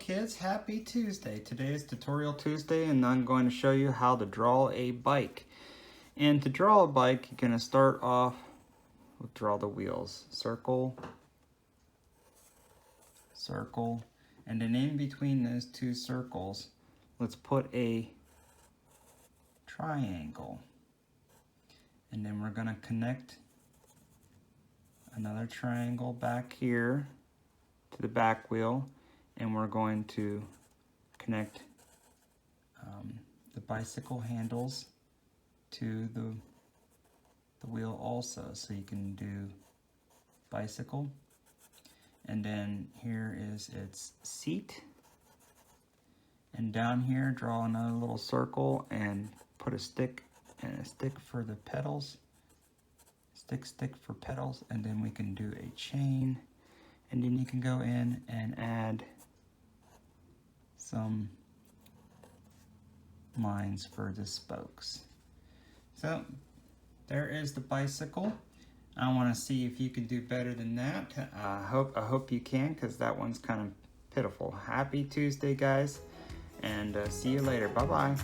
kids, happy Tuesday. Today is Tutorial Tuesday and I'm going to show you how to draw a bike. And to draw a bike, you're going to start off with draw the wheels. Circle, circle, and then in between those two circles, let's put a triangle. And then we're going to connect another triangle back here to the back wheel, and we're going to connect the bicycle handles to the wheel also, so you can do bicycle. And then here is its seat, and down here draw another little circle and put a stick and a stick for the pedals, stick for pedals, and then we can do a chain. And then you can go in and add some lines for the spokes. So there is the bicycle. I want to see if you can do better than that. I hope you can, because that one's kind of pitiful. Happy Tuesday, guys, and see you later. Bye-bye.